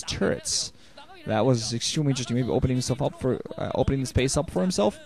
those turrets. That was extremely interesting. Maybe opening himself up for opening the space up for himself,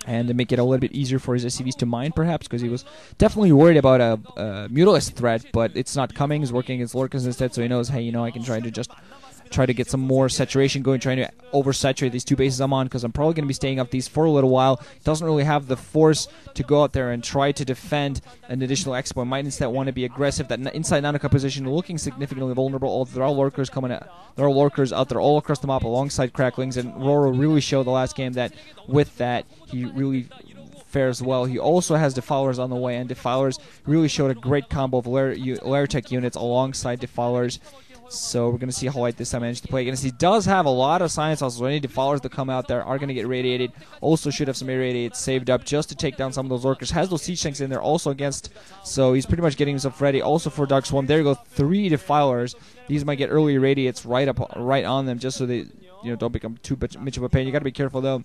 and to make it a little bit easier for his SCVs to mine, perhaps, because he was definitely worried about a Mutalisk threat, but it's not coming. He's working against Lurkers instead, so he knows, hey, you know, I can try to get some more saturation going, trying to oversaturate these two bases I'm on, because I'm probably going to be staying up these for a little while. Doesn't really have the force to go out there and try to defend an additional expo. Might instead want to be aggressive. That inside Nanaka position looking significantly vulnerable. There are lurkers coming out. There are lurkers out there all across the map alongside cracklings, and RorO really showed the last game that with that he really fares well. He also has Defilers on the way, and Defilers really showed a great combo of Lair Tech units alongside Defilers. So we're going to see how Light this time managed to play against. He does have a lot of Science Hustles. Any Defilers that come out there are going to get radiated. Also should have some irradiated saved up just to take down some of those Lurkers. Has those Siege Tanks in there also against. So he's pretty much getting himself ready. Also for Dark Swarm. There you go, 3 Defilers. These might get early radiates right on them, just so they don't become too much of a pain. You got to be careful though.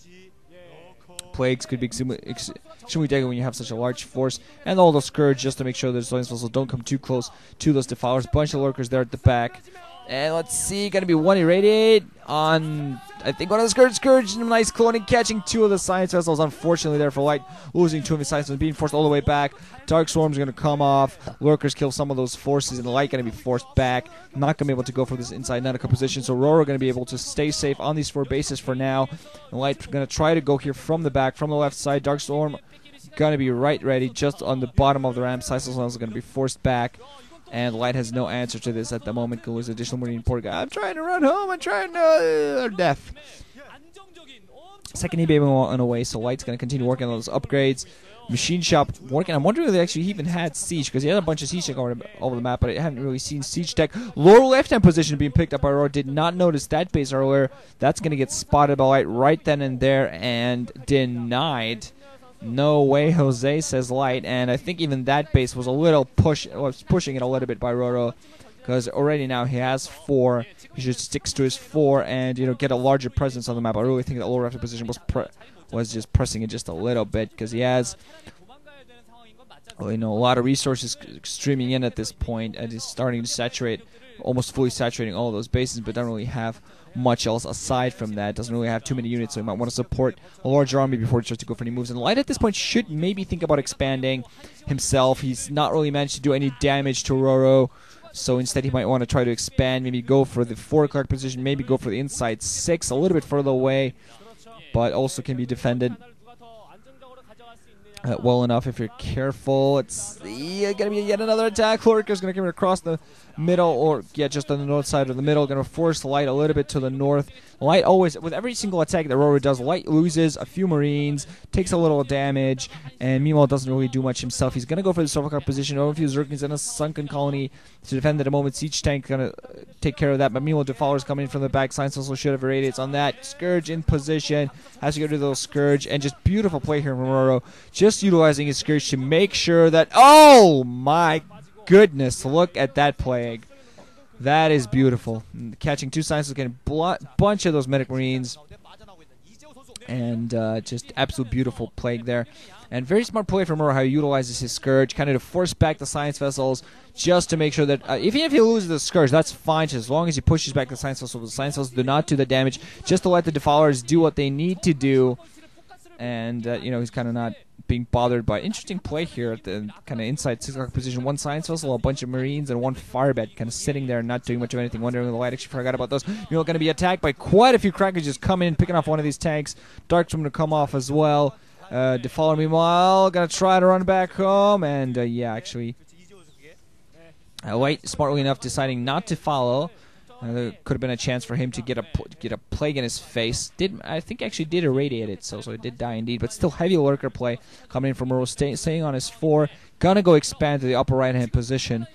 Plagues could be extremely deadly when you have such a large force, and all those Scourge just to make sure that the Science Vessels don't come too close to those Defilers. Bunch of Lurkers there at the back. And let's see, gonna be 1 irradiate on, I think, one of the Scourge. Nice cloning, catching 2 of the Science Vessels. Unfortunately there for Light, losing 2 of his Science Vessels, being forced all the way back. Dark Swarm's gonna come off. Lurkers kill some of those forces, and Light gonna be forced back. Not gonna be able to go for this inside Nanaka position, so RorO gonna be able to stay safe on these 4 bases for now. And Light gonna try to go here from the back, from the left side. Dark Storm gonna be right ready, just on the bottom of the ramp. Science Vessels are gonna be forced back. And Light has no answer to this at the moment. Because additional Marine Port guy. I'm trying to run home. I'm trying to death. Second E-Baby went away, so Light's going to continue working on those upgrades. Machine Shop working. I'm wondering if they actually even had Siege, because he had a bunch of Siege Tech over the map, but I haven't really seen Siege Tech. Lower left-hand position being picked up by RorO. Did not notice that base earlier. That's going to get spotted by Light right then and there and denied. No way, Jose, says Light, and I think even that base was a little pushing it a little bit by RorO, because already now he has 4. He should stick to his 4 and get a larger presence on the map. I really think that lower left position was just pressing it just a little bit, because he has a lot of resources streaming in at this point, and he's starting to saturate, almost fully saturating all of those bases, but don't really have much else aside from that. Doesn't really have too many units, so he might want to support a larger army before he starts to go for any moves. And Light at this point should maybe think about expanding himself. He's not really managed to do any damage to RorO, so instead he might want to try to expand, maybe go for the 4 o'clock position, maybe go for the inside 6, a little bit further away, but also can be defended well enough if you're careful. It's gonna be yet another attack. Lurker's gonna come across the middle, or just on the north side of the middle. Gonna force Light a little bit to the north. Light always, with every single attack that RorO does, Light loses a few Marines, takes a little damage, and meanwhile doesn't really do much himself. He's gonna go for the Sovkar position. Over a few Zerglings in a sunken colony to defend at the moment. Siege Tank gonna take care of that, but meanwhile Defilers coming in from the back. Science also should have irradiates on that. Scourge in position, has to get rid of those Scourge, and just beautiful play here from RorO, just utilizing his Scourge to make sure that, oh my goodness, look at that Plague. That is beautiful. Catching 2 Sciences, getting a bunch of those Medic Marines, and just absolute beautiful Plague there. And very smart play from RorO, how he utilizes his Scourge, kind of to force back the Science Vessels, just to make sure that, even if he loses the Scourge, that's fine, just as long as he pushes back the Science Vessels. The Science Vessels do not do the damage, just to let the Defilers do what they need to do. And, he's kind of not being bothered by. Interesting play here at the kind of inside 6 o'clock position. 1 Science Vessel, a bunch of Marines, and 1 Firebed kind of sitting there not doing much of anything. Wondering if the Light actually forgot about those. You're going to be attacked by quite a few Crackers just coming in, picking off one of these tanks. Dark's going to come off as well. Defiler, meanwhile, going to try to run back home. And, actually, Light, smartly enough, deciding not to follow. There could have been a chance for him to get a Plague in his face. I think actually did irradiate it, so it did die indeed. But still, heavy Lurker play coming in from RorO, staying on his 4. Gonna go expand to the upper right-hand position.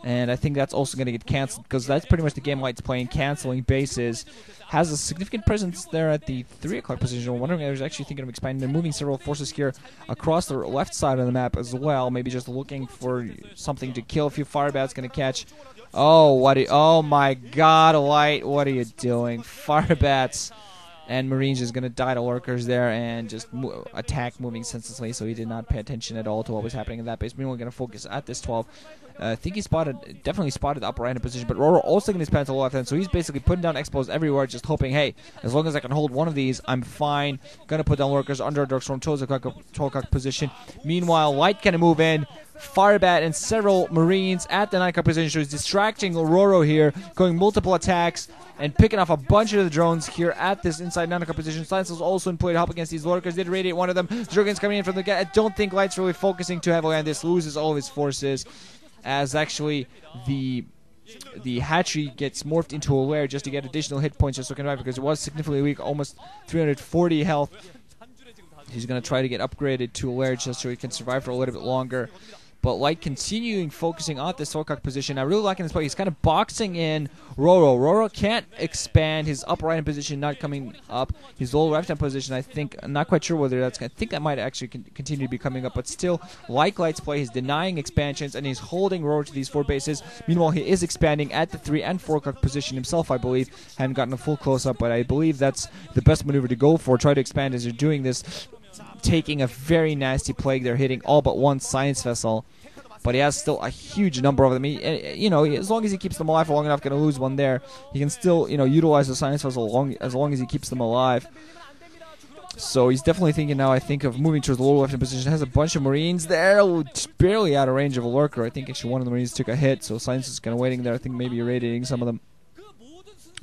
And I think that's also going to get cancelled, because that's pretty much the game Light's playing, cancelling bases. Has a significant presence there at the 3 o'clock position. I'm wondering if I was actually thinking of expanding. They're moving several forces here across the left side of the map as well. Maybe just looking for something to kill. A few Firebats going to catch. Oh my God, Light, what are you doing? Firebats and Marines is going to die to Lurkers there and just attack moving senselessly, so he did not pay attention at all to what was happening in that base. Meanwhile, we're going to focus at this 12. I think he definitely spotted the upper right-hand position, but Roro also going to expand to the left hand, so he's basically putting down expos everywhere, just hoping, hey, as long as I can hold one of these, I'm fine. Gonna put down lurkers under a Darkstorm, Tolkok position. Meanwhile, Light gonna move in, Firebat and several Marines at the 9-card position, so he's distracting Rororo here, going multiple attacks, and picking off a bunch of the drones here at this inside 9-card position. Silence is also in play to help against these lurkers. Did radiate one of them. Zergins coming in from the get. I don't think Light's really focusing too heavily on this, loses all of his forces, as actually the hatchery gets morphed into a lair just to get additional hit points just so can survive, because it was significantly weak, almost 340 health. He's going to try to get upgraded to a lair just so he can survive for a little bit longer. But Light continuing focusing on this Solkok position. I really like in this play. He's kind of boxing in RorO. RorO can't expand. His upper right hand position not coming up. His lower left hand position, I think, I'm not quite sure whether that's. I think that might actually continue to be coming up. But still, like Light's play, he's denying expansions and he's holding RorO to these 4 bases. Meanwhile, he is expanding at the 3 and 4 o'clock position himself, I believe. Haven't gotten a full close up, but I believe that's the best maneuver to go for. Try to expand as you're doing this. Taking a very nasty plague. They're hitting all but one science vessel, but he has still a huge number of them. As long as he keeps them alive for long enough, going to lose one there. He can still, utilize the science vessel as long as he keeps them alive. So he's definitely thinking now, I think, of moving towards the lower left-hand position. Has a bunch of Marines there, barely out of range of a lurker. I think actually one of the Marines took a hit, so science is kind of waiting there. I think maybe irradiating some of them.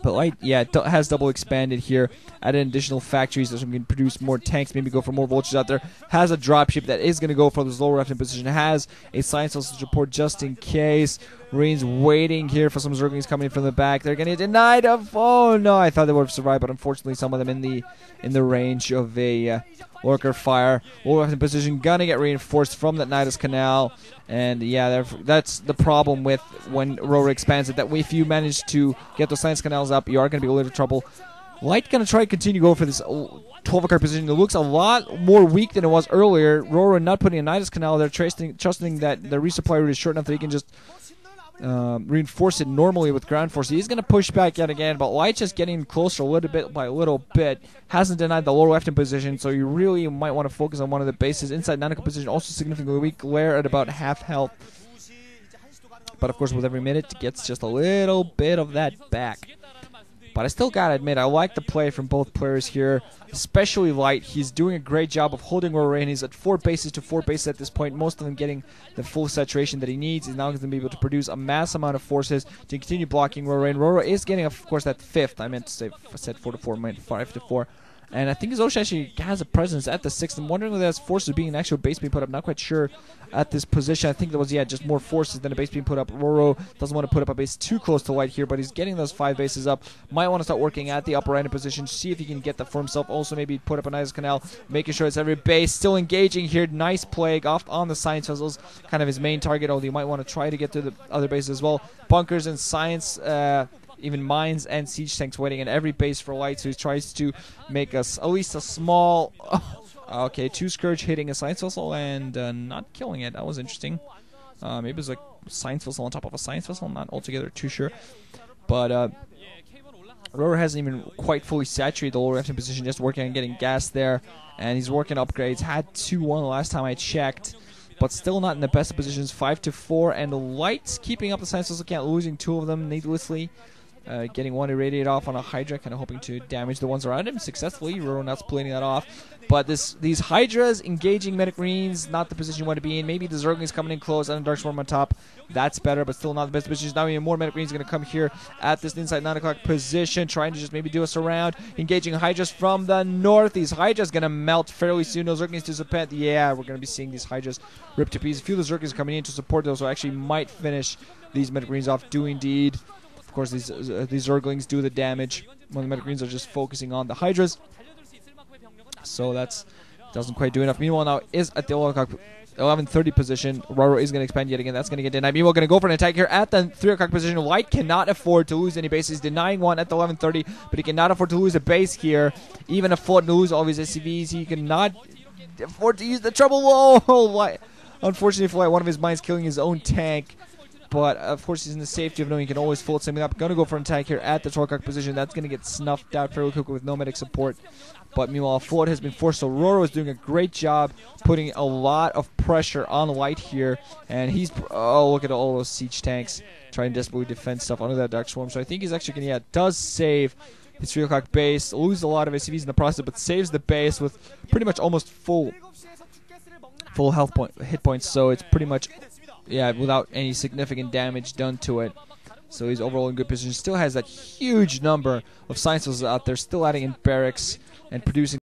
But Light, has double expanded here. Added additional factories so we can produce more tanks, maybe go for more vultures out there. Has a dropship that is going to go for this lower left-hand position. Has a science vessel support just in case. Marines waiting here for some Zerglings coming in from the back. They're going to get denied of. Oh no, I thought they would have survived, but unfortunately some of them in the range of a lurker fire. Lower left-hand position gonna get reinforced from that Nidus Canal. And yeah, that's the problem with when Rororo expands it, that if you manage to get those science canals up, you are going to be a little trouble. Light going to try to continue going for this 12-card position. It looks a lot more weak than it was earlier. Rororo not putting a Nidus Canal there, trusting that the resupply route is short enough that he can just reinforce it normally with ground force. He's going to push back yet again, but Light just getting closer a little bit by a little bit. Hasn't denied the lower left-hand position, so you really might want to focus on one of the bases. Inside 9-card position, also significantly weak. Lair at about half health. But of course, with every minute, it gets just a little bit of that back. But I still gotta admit, I like the play from both players here, especially Light. He's doing a great job of holding Rororo, and he's at 4 bases to 4 bases at this point, most of them getting the full saturation that he needs. He's now going to be able to produce a mass amount of forces to continue blocking Rororo, and Rororo is getting, of course, that 5th. I meant to say, I said 4 to 4, I meant 5 to 4. And I think his Ocean actually has a presence at the 6th. I'm wondering whether that's forces being an actual base being put up. Not quite sure at this position. I think there was, just more forces than a base being put up. Rororo doesn't want to put up a base too close to Light here, but he's getting those 5 bases up. Might want to start working at the upper end position, see if he can get that for himself. Also maybe put up a nice canal, making sure it's every base. Still engaging here. Nice plague off on the science vessels. Kind of his main target, although you might want to try to get to the other bases as well. Bunkers and science, even mines and siege tanks waiting in every base for Light, so he tries to make us at least a small. Okay, 2 Scourge hitting a science vessel and not killing it. That was interesting. Maybe it was like science vessel on top of a science vessel. I'm not altogether too sure. But Rororo hasn't even quite fully saturated the lower left-hand position, just working on getting gas there. And he's working upgrades. Had 2-1 last time I checked, but still not in the best of positions. 5 to 4, and Light's keeping up the science vessel count, losing 2 of them needlessly. Getting one irradiated off on a Hydra, kind of hoping to damage the ones around him successfully. Rororo not splitting that off. But these Hydras engaging Medic Marines, not the position you want to be in. Maybe the Zerglings coming in close and a Darkstorm on top. That's better, but still not the best position. Now even more Medic Marines going to come here at this inside 9 o'clock position, trying to just maybe do a surround. Engaging Hydras from the north. These Hydras going to melt fairly soon. Those Zerglings to support. Yeah, we're going to be seeing these Hydras ripped to pieces. A few of the Zerglings coming in to support those, so actually might finish these Medic Marines off. Do indeed. Of course, these Zerglings do the damage when the Medic Marines are just focusing on the Hydras. So that doesn't quite do enough. Meanwhile, now is at the 11:30 position. Rororo is going to expand yet again. That's going to get denied. Meanwhile, going to go for an attack here at the 3 o'clock position. Light cannot afford to lose any bases. Denying one at the 11:30, but he cannot afford to lose a base here. Even afford to lose all of his SCVs. He cannot afford to use the trouble. Whoa! Unfortunately for Light, one of his mines killing his own tank. but of course he's in the safety of knowing he can always fold something up. Gonna go for an attack here at the Torkock position. That's gonna get snuffed out fairly quickly with no medic support. But meanwhile, flood has been forced, so Roro is doing a great job putting a lot of pressure on Light here. And he's, oh, look at all those siege tanks trying to desperately defend stuff under that Dark Swarm. So I think he's actually going to, does save his 3 o'clock base, lose a lot of SCVs in the process, but saves the base with pretty much almost full hit points. So it's pretty much, yeah, without any significant damage done to it. So he's overall in good position. Still has that huge number of science out there, still adding in barracks and producing